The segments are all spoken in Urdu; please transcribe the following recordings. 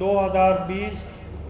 2020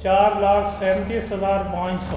4,37,500,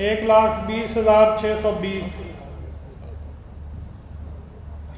1,20,620,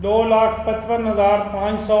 2,55,500,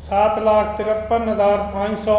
7,53,500,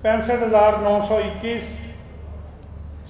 65,921,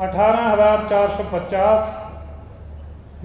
18,450,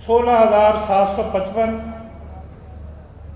16,755,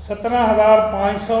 17,500,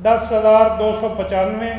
10,295,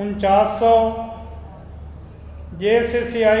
4900, JSCI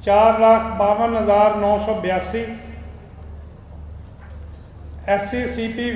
4,52,982, SCCP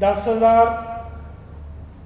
10,000,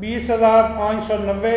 20,590,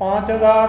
5,000,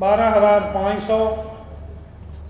12,500,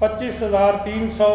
25,300।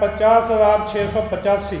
50,685।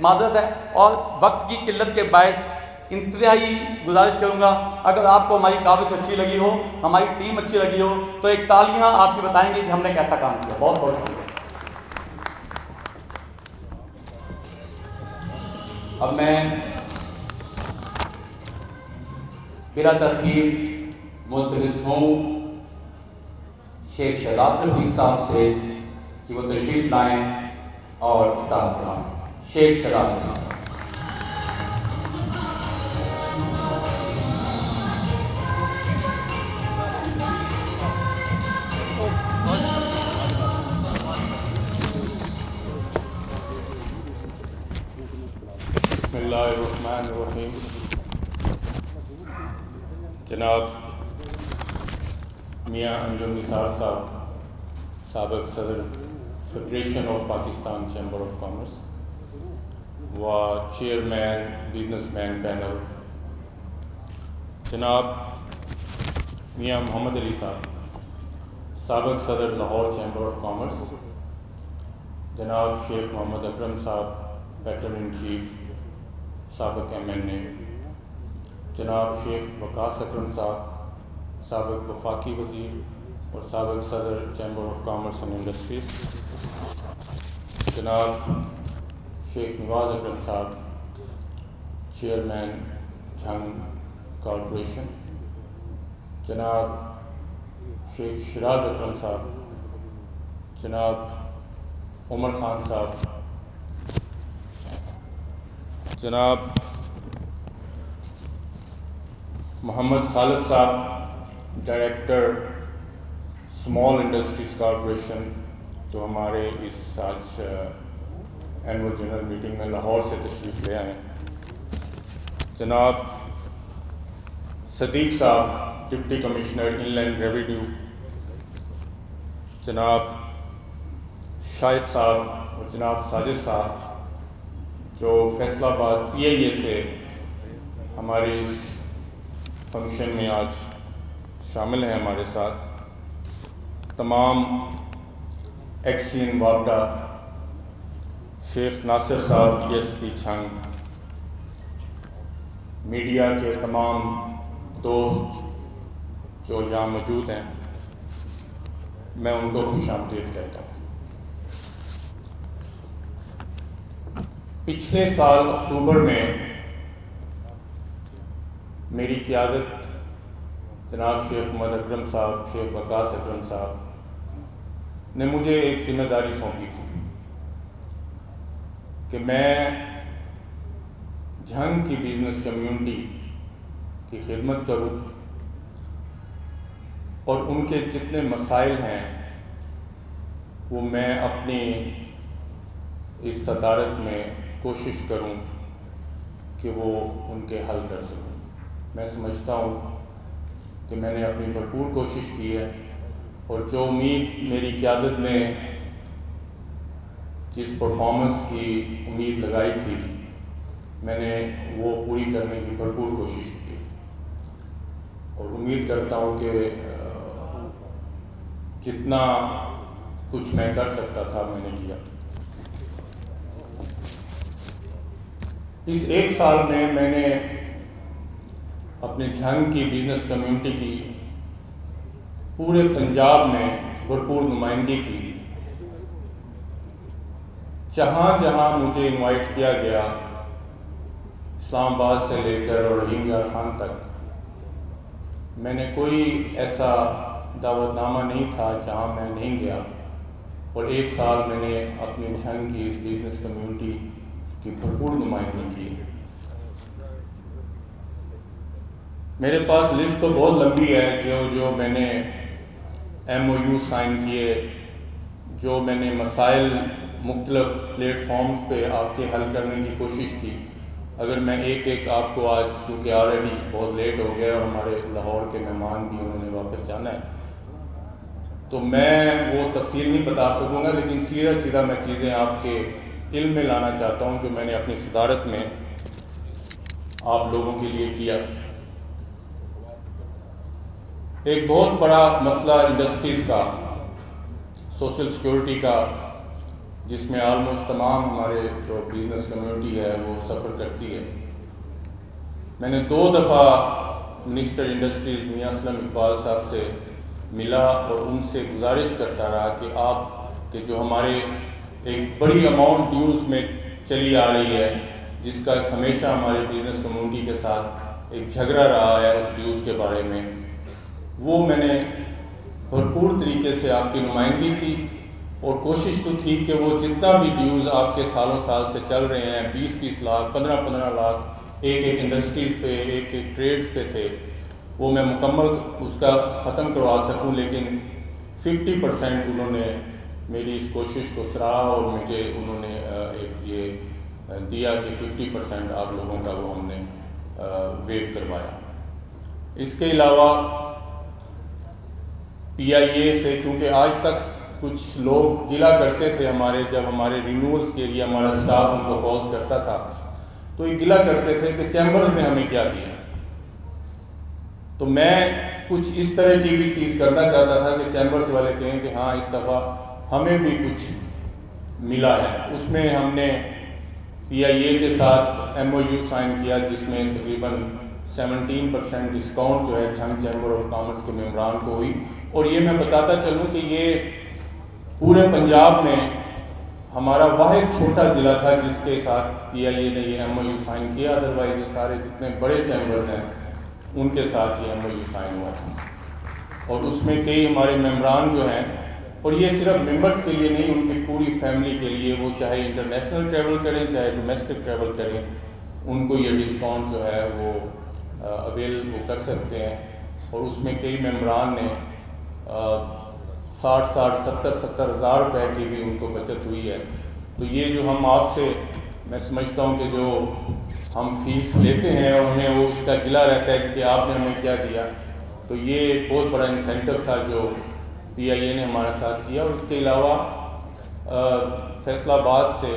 معذرت ہے، اور وقت کی قلت کے باعث انتہائی گزارش کروں گا اگر آپ کو ہماری کاوش اچھی لگی ہو، ہماری ٹیم اچھی لگی ہو تو ایک تالیاں آپ کی بتائیں گے کہ ہم نے کیسا کام کیا۔ بہت بہت شکریہ۔ اب میں بلا تاخیر ملتمس ہوں شیخ شہزاد رفیق صاحب سے کہ وہ تشریف لائیں اور خطاب فرمائیں۔ شیخ شہزاد رفیق صاحب۔ بسم اللہ الرحمن الرحیم۔ جناب میاں انجم نثار صاحب، سابق صدر federation of Pakistan chamber of commerce و چیئرمین بزنس مین پینل، جناب میاں محمد علی صاحب، سابق صدر لاہور چیمبر آف کامرس، جناب شیخ محمد اکرم صاحب، پیٹرن ان چیف سابق MNA، جناب شیخ وقاص اکرم صاحب، سابق وفاقی وزیر اور سابق صدر chamber of commerce and industries, جناب شیخ نواز اکرم صاحب، چیئرمین جھنگ کارپوریشن، جناب شیخ شراز اکرم صاحب، جناب عمر خان صاحب، جناب محمد خالد صاحب، ڈائریکٹر اسمال انڈسٹریز کارپوریشن، جو ہمارے اس آج اینول جنرل میٹنگ میں لاہور سے تشریف لے آئے ہیں، جناب صدیق صاحب، ڈپٹی کمشنر ان لینڈ ریونیو، جناب شاہد صاحب اور جناب ساجد صاحب جو فیصل آباد PIA سے ہمارے اس فنکشن میں آج شامل ہیں ہمارے ساتھ، تمام ایکسین واپڈا، شیخ ناصر صاحب DSP چھنگ، میڈیا کے تمام دوست جو یہاں موجود ہیں، میں ان کو خوش آمدید کہتا ہوں۔ پچھلے سال اکتوبر میں میری قیادت جناب شیخ محمد اکرم صاحب، شیخ وقاص اکرم صاحب نے مجھے ایک ذمہ داری سونپی تھی کہ میں جھنگ کی بزنس کمیونٹی کی خدمت کروں اور ان کے جتنے مسائل ہیں وہ میں اپنی اس صدارت میں کوشش کروں کہ وہ ان کے حل کر سکوں۔ میں سمجھتا ہوں کہ میں نے اپنی بھرپور کوشش کی ہے اور جو امید میری قیادت نے جس پرفارمنس کی امید لگائی تھی میں نے وہ پوری کرنے کی بھرپور کوشش کی اور امید کرتا ہوں کہ جتنا کچھ میں کر سکتا تھا میں نے کیا۔ اس ایک سال میں نے اپنے جھنگ کی بزنس کمیونٹی کی پورے پنجاب میں بھرپور نمائندگی کی۔ جہاں جہاں مجھے انوائٹ کیا گیا، اسلام آباد سے لے کر اور رحیم یار خان تک، میں نے کوئی ایسا دعوت نامہ نہیں تھا جہاں میں نہیں گیا اور ایک سال میں نے اپنی جھنگ کی اس بزنس کمیونٹی کی بھرپور نمائندگی کی۔ میرے پاس لسٹ تو بہت لمبی ہے جو میں نے MOU سائن کیے، جو میں نے مسائل مختلف پلیٹ فارمز پہ آپ کے حل کرنے کی کوشش کی۔ اگر میں ایک ایک آپ کو آج، کیونکہ آلریڈی بہت لیٹ ہو گیا اور ہمارے لاہور کے مہمان بھی انہوں نے واپس جانا ہے، تو میں وہ تفصیل نہیں بتا سکوں گا، لیکن سیدھا میں چیزیں آپ کے علم میں لانا چاہتا ہوں جو میں نے اپنی صدارت میں آپ لوگوں کے لیے کیا۔ ایک بہت بڑا مسئلہ انڈسٹریز کا، سوشل سیکورٹی کا، جس میں آلموسٹ تمام ہمارے جو بزنس کمیونٹی ہے وہ سفر کرتی ہے۔ میں نے 2 دفعہ منسٹر انڈسٹریز میاں اسلم اقبال صاحب سے ملا اور ان سے گزارش کرتا رہا کہ آپ کے جو ہمارے ایک بڑی اماؤنٹ ڈیوز میں چلی آ رہی ہے، جس کا ہمیشہ ہمارے بزنس کمیونٹی کے ساتھ ایک جھگڑا رہا ہے اس ڈیوز کے بارے میں، وہ میں نے بھرپور طریقے سے آپ کی نمائندگی کی اور کوشش تو تھی کہ وہ جتنا بھی ڈیوز آپ کے سالوں سال سے چل رہے ہیں، 20-20 لاکھ 15-15 لاکھ ایک انڈسٹریز پہ ایک ٹریڈز پہ تھے، وہ میں مکمل اس کا ختم کروا سکوں، لیکن 50% انہوں نے میری اس کوشش کو سراہا اور مجھے انہوں نے ایک یہ دیا کہ 50% آپ لوگوں کا وہ ہم نے ویو کروایا۔ اس کے علاوہ پی آئی اے سے، کیونکہ آج تک کچھ لوگ گلا کرتے تھے جب ہمارے رینیولز کے لیے ہمارا سٹاف ان کو کالز کرتا تھا تو یہ گلا کرتے تھے کہ چیمبرز نے ہمیں کیا دیا، تو میں کچھ اس طرح کی بھی چیز کرنا چاہتا تھا کہ چیمبرز والے کہیں کہ ہاں اس دفعہ ہمیں بھی کچھ ملا ہے۔ اس میں ہم نے پی آئی اے کے ساتھ ایم او یو سائن کیا جس میں تقریباً 17% ڈسکاؤنٹ جو ہے جھنگ چیمبر آف کامرس کے ممبران کو ہوئی، اور یہ میں بتاتا چلوں کہ یہ پورے پنجاب میں ہمارا واحد چھوٹا ضلع تھا جس کے ساتھ پی آئی اے نے یہ ایم او یو سائن کیا، ادروائز یہ سارے جتنے بڑے چیمبرز ہیں ان کے ساتھ یہ ایم او یو سائن ہوا تھا، اور اس میں کئی ہمارے ممبران جو ہیں، اور یہ صرف ممبرز کے لیے نہیں، ان کی پوری فیملی کے لیے، وہ چاہے انٹرنیشنل ٹریول کریں چاہے ڈومیسٹک ٹریول کریں، ان کو یہ ڈسکاؤنٹ جو ہے وہ اویل وہ کر سکتے ہیں، اور اس میں کئی ممبران نے 60,000-70,000 روپے کی بھی ان کو بچت ہوئی ہے۔ تو یہ جو ہم آپ سے، میں سمجھتا ہوں کہ جو ہم فیس لیتے ہیں اور ہمیں وہ اس کا گلہ رہتا ہے کہ آپ نے ہمیں کیا دیا، تو یہ ایک بہت بڑا انسینٹو تھا جو پی آئی اے نے ہمارے ساتھ کیا۔ اور اس کے علاوہ فیصل آباد سے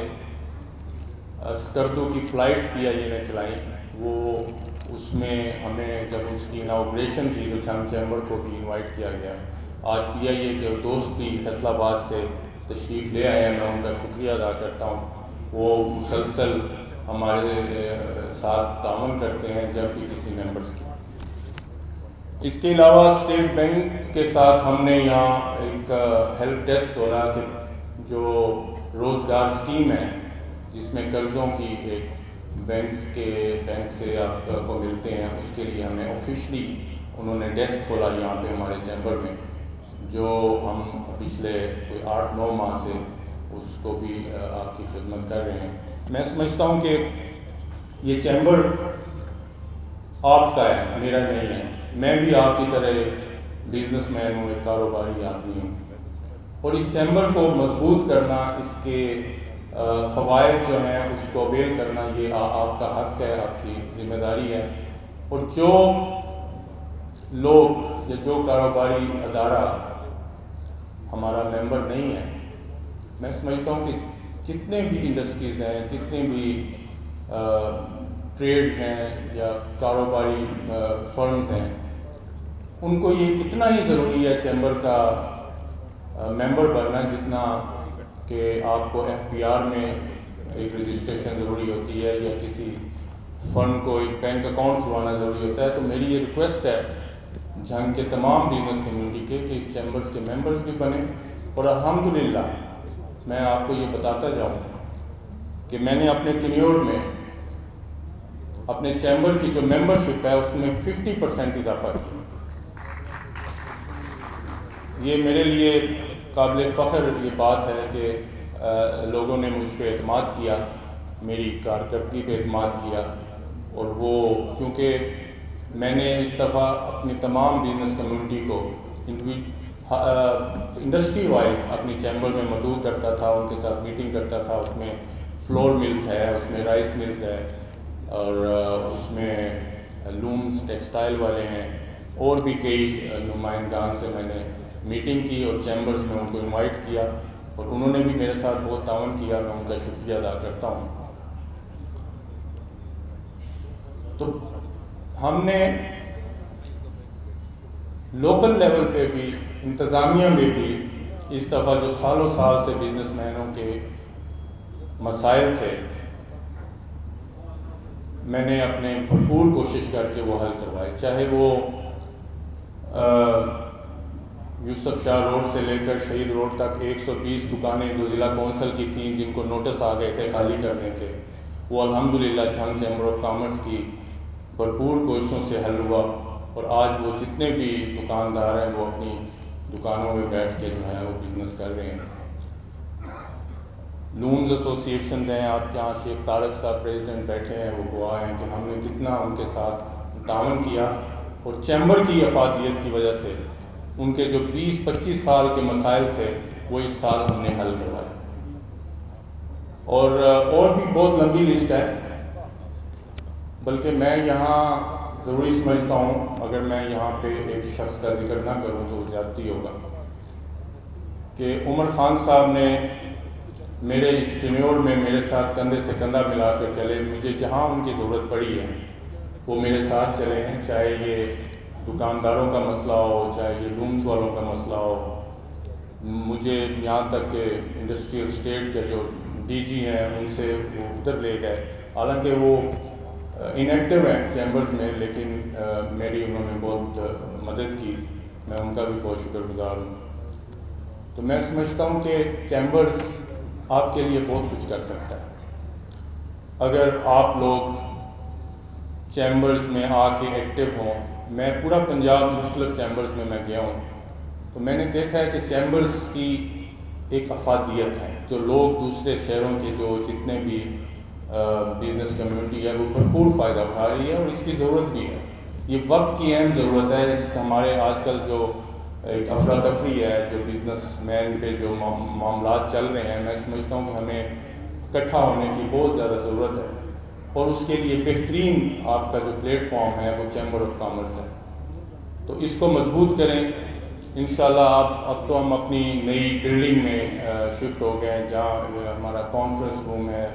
اسکردو کی فلائٹس پی آئی اے نے چلائیں، وہ اس میں ہمیں جب اس کی اناگوریشن تھی تو جھنگ چیمبر کو بھی انوائٹ کیا گیا۔ آج پی آئی اے کے دوست بھی فیصل آباد سے تشریف لے آئے ہیں، میں ان کا شکریہ ادا کرتا ہوں، وہ مسلسل ہمارے ساتھ تعاون کرتے ہیں جب بھی کسی ممبرس کی۔ اس کے علاوہ اسٹیٹ بینک کے ساتھ ہم نے یہاں ایک ہیلپ ڈیسک کھولا کہ جو روزگار اسکیم ہے جس میں قرضوں کی ایک بینک سے آپ کو ملتے ہیں، اس کے لیے ہمیں آفیشلی انہوں نے ڈیسک کھولا یہاں پہ ہمارے چیمبر میں، جو ہم پچھلے کوئی 8-9 ماہ سے اس کو بھی آپ کی خدمت کر رہے ہیں۔ میں سمجھتا ہوں کہ یہ چیمبر آپ کا ہے، میرا نہیں ہے، میں بھی آپ کی طرح ایک بزنس مین ہوں، ایک کاروباری آدمی ہوں، اور اس چیمبر کو مضبوط کرنا، اس کے فوائد جو ہیں اس کو اویل کرنا، یہ آپ کا حق ہے، آپ کی ذمہ داری ہے۔ اور جو لوگ یا جو کاروباری ادارہ ہمارا ممبر نہیں ہے، میں سمجھتا ہوں کہ جتنے بھی انڈسٹریز ہیں، جتنے بھی ٹریڈز ہیں یا کاروباری فرمز ہیں، ان کو یہ اتنا ہی ضروری ہے چیمبر کا ممبر بننا جتنا کہ آپ کو ایف پی آر میں ایک رجسٹریشن ضروری ہوتی ہے یا کسی فنڈ کو ایک بینک اکاؤنٹ کھلوانا ضروری ہوتا ہے۔ تو میری یہ ریکویسٹ ہے جھنگ کے تمام بزنس کمیونٹی کے کہ اس چیمبرز کے ممبرز بھی بنیں، اور الحمدللہ میں آپ کو یہ بتاتا جاؤں کہ میں نے اپنے ٹینیور میں اپنے چیمبر کی جو ممبرشپ ہے اس میں 50% اضافہ کیا۔ یہ میرے لیے قابل فخر یہ بات ہے کہ لوگوں نے مجھ پہ اعتماد کیا، میری کارکردگی پہ اعتماد کیا، اور وہ کیونکہ میں نے اس دفعہ اپنی تمام بزنس کمیونٹی کو انڈسٹری وائز اپنی چیمبر میں مدعو کرتا تھا، ان کے ساتھ میٹنگ کرتا تھا، اس میں فلور ملز ہے، اس میں رائس ملز ہے، اور اس میں لومز ٹیکسٹائل والے ہیں، اور بھی کئی نمائندگان سے میں نے میٹنگ کی اور چیمبرز میں ان کو انوائٹ کیا، اور انہوں نے بھی میرے ساتھ بہت تعاون کیا، میں ان کا شکریہ ادا کرتا ہوں۔ تو ہم نے لوکل لیول پہ بھی، انتظامیہ میں بھی اس دفعہ جو سالوں سال سے بزنس مینوں کے مسائل تھے میں نے اپنے بھرپور کوشش کر کے وہ حل کروائے، چاہے وہ یوسف شاہ روڈ سے لے کر شہید روڈ تک 120 دکانیں جو ضلع کونسل کی تھیں جن کو نوٹس آ گئے تھے خالی کرنے کے، وہ الحمدللہ جھنگ چیمبر آف کامرس کی بھرپور کوششوں سے حل ہوا، اور آج وہ جتنے بھی دکاندار ہیں وہ اپنی دکانوں میں بیٹھ کے جو ہے وہ بزنس کر رہے ہیں۔ لونز ایسوسیشنز ہیں، آپ یہاں شیخ طارق صاحب پریزیڈنٹ بیٹھے ہیں، وہ گواہ ہیں کہ ہم نے کتنا ان کے ساتھ تعاون کیا، اور چیمبر کی افادیت کی وجہ سے ان کے جو 20-25 سال کے مسائل تھے وہ اس سال ہم نے حل کروائے۔ اور بھی بہت لمبی لسٹ ہے، بلکہ میں یہاں ضروری سمجھتا ہوں اگر میں یہاں پہ ایک شخص کا ذکر نہ کروں تو وہ زیادتی ہوگا، کہ عمر خان صاحب نے میرے اس ٹینیور میں میرے ساتھ کندھے سے کندھا ملا کر چلے، مجھے جہاں ان کی ضرورت پڑی ہے وہ میرے ساتھ چلے ہیں، چاہے یہ دکانداروں کا مسئلہ ہو، چاہے یہ لومز والوں کا مسئلہ ہو، مجھے یہاں تک کہ انڈسٹریل اسٹیٹ کے جو ڈی جی ہیں ان سے وہ ادھر لے گئے، حالانکہ وہ انیکٹیو ہیں چیمبرز میں، لیکن میری انہوں نے بہت مدد کی، میں ان کا بھی بہت شکر گزار ہوں۔ تو میں سمجھتا ہوں کہ چیمبرز آپ کے لیے بہت کچھ کر سکتا ہے اگر آپ لوگ چیمبرز میں آ کے ایکٹیو ہوں۔ میں پورا پنجاب مختلف چیمبرز میں گیا ہوں، تو میں نے دیکھا ہے کہ چیمبرز کی ایک افادیت ہے، جو لوگ دوسرے شہروں کے جو جتنے بھی بزنس کمیونٹی ہے وہ بھرپور فائدہ اٹھا رہی ہے، اور اس کی ضرورت بھی ہے، یہ وقت کی اہم ضرورت ہے۔ اس ہمارے آج کل جو ایک افراتفری ہے، جو بزنس مین پہ جو معاملات چل رہے ہیں، میں سمجھتا ہوں کہ ہمیں اکٹھا ہونے کی بہت زیادہ ضرورت ہے، اور اس کے لیے بہترین آپ کا جو پلیٹ فارم ہے وہ چیمبر آف کامرس ہے۔ تو اس کو مضبوط کریں انشاءاللہ۔ اب تو ہم اپنی نئی بلڈنگ میں شفٹ ہو گئے ہیں، جہاں ہمارا کانفرنس روم ہے،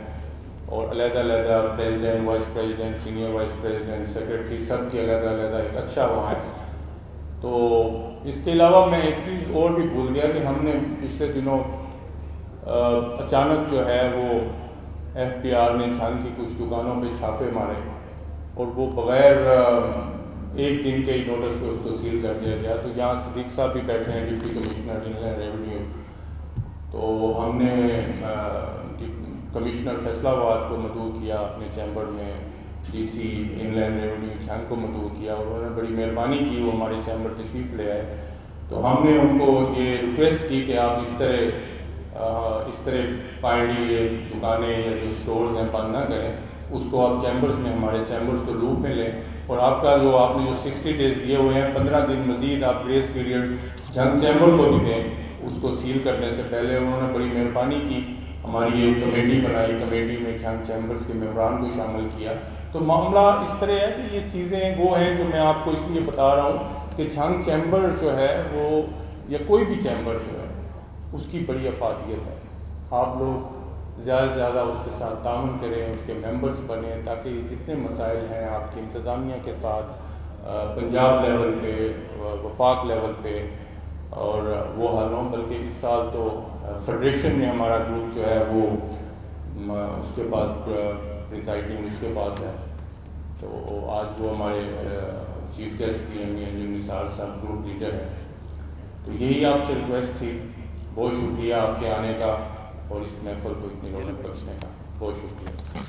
اور علیحدہ علیحدہ president, vice president, senior vice president, secretary سب کی علیحدہ علیحدہ ایک اچھا وہاں ہے۔ تو اس کے علاوہ میں ایک چیز اور بھی بھول گیا کہ ہم نے پچھلے دنوں اچانک جو ہے وہ ایف پی آر نے جھنگ کی کچھ دکانوں پہ چھاپے مارے، اور وہ بغیر ایک دن کے ہی نوٹس پہ اس کو سیل کر دیا گیا۔ تو یہاں صدیق صاحب بھی بیٹھے ہیں، ڈپٹی کمشنر ان لینڈ ریونیو، تو ہم نے کمشنر فیصل آباد کو مدعو کیا اپنے چیمبر میں، ڈی سی ان لینڈ ریونیو جھنگ کو مدعو کیا، اور انہوں نے بڑی مہربانی کی، وہ ہمارے چیمبر تشریف لے آئے۔ تو ہم نے ان کو یہ ریکویسٹ کی کہ آپ اس طرح پائنڈی یہ دکانیں یا جو سٹورز ہیں بند نہ کریں، اس کو آپ چیمبرز میں ہمارے چیمبرز کو لوپ میں لیں، اور آپ کا جو آپ نے جو 60 ڈیز دیے ہوئے ہیں 15 دن مزید آپ گریس پیریڈ جھنگ چیمبر کو بھی دیں اس کو سیل کرنے سے پہلے۔ انہوں نے بڑی مہربانی کی، ہماری ایک کمیٹی بنائی، کمیٹی میں جھنگ چیمبرز کے ممبران کو شامل کیا۔ تو معاملہ اس طرح ہے کہ یہ چیزیں وہ ہیں جو میں آپ کو اس لیے بتا رہا ہوں کہ جھنگ چیمبر جو ہے وہ، یا کوئی بھی چیمبر جو ہے، اس کی بڑی افادیت ہے۔ آپ لوگ زیادہ سے زیادہ اس کے ساتھ تعاون کریں، اس کے ممبرز بنیں، تاکہ یہ جتنے مسائل ہیں آپ کی انتظامیہ کے ساتھ پنجاب لیول پہ، وفاق لیول پہ، اور وہ حل ہوں۔ بلکہ اس سال تو فیڈریشن میں ہمارا گروپ جو ہے وہ اس کے پاس پریزائڈنگ اس کے پاس ہے، تو آج وہ ہمارے چیف گیسٹ بھی ہیں، انجن نثار صاحب گروپ لیڈر ہیں۔ تو یہی آپ سے ریکویسٹ تھی۔ بہت شکریہ آپ کے آنے کا اور اس محفل کو اتنی رونق بخشنے کا، بہت شکریہ۔